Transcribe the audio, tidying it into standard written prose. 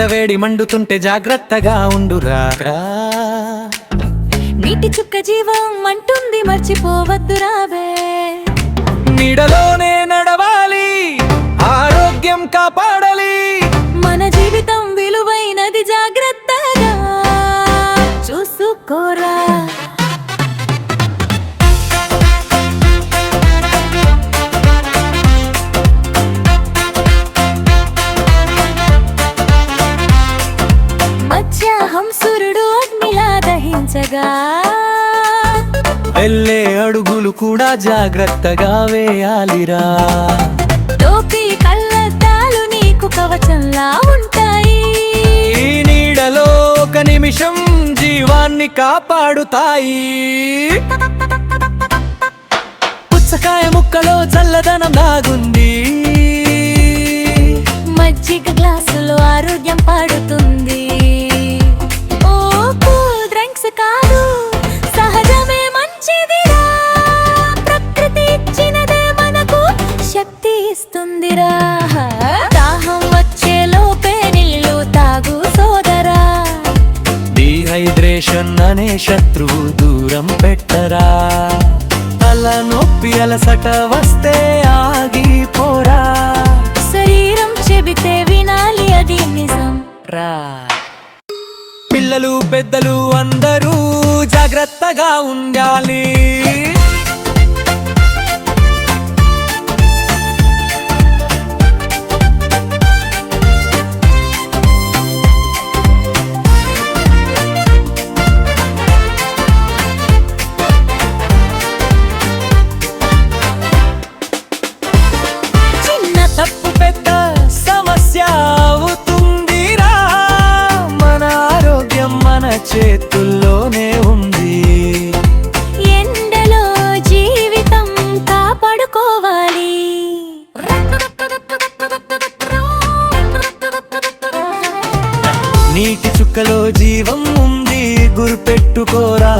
ఎండవేడి మండుతుంటే జాగ్రత్తగా ఉండురా. నీటి చుక్క జీవం అంటుంది మర్చిపోవద్దురా బే. నీడలోనే నడవాలి, ఆరోగ్యం కాపాడాలి. మన జీవితం విలువైనది, జాగ్రత్తగా చూసుకోరా. మధ్యాహంసురుడు అగ్నిలా దహించగా వెళ్ళే అడుగులు కూడా జాగ్రత్తగా వేయాలిరా. టోపీ కళ్ళద్దాలు నీకు కవచంలా ఉంటాయి. ఈ నీడలో ఒక నిమిషం జీవాన్ని కాపాడుతాయి. పుచ్చకాయ ముక్కలో చల్లదనం దాగుంది, మజ్జిగ గ్లాసులో ఆరోగ్యం పాడుతుంది. ఓ కూల్ డ్రింక్స్ కాదు, సహజమే మంచిదిరా. ప్రకృతి ఇచ్చినదే మనకు శక్తి ఇస్తుందిరా. దాహం వచ్చే లోపే నీళ్ళు తాగు సోదరా. డీహైడ్రేషన్ అనే శత్రువు దూరం పెట్టరా. తలనొప్పి అలసట వస్తే ఆగిపోరా. శరీరం చెబితే వినాలి, అది నిజం రా. పిల్లలు పెద్దలు అందరూ జాగ్రత్తగా ఉండాలి. చిన్న తప్పు పెద్ద సమస్య అవుతుందిరా. మన ఆరోగ్యం మన చేతుల్లోనే ఉంది. ఎండలో జీవితం కాపాడుకోవాలి. నీటి చుక్కలో జీవం ఉంది, గుర్పెట్టుకోరా.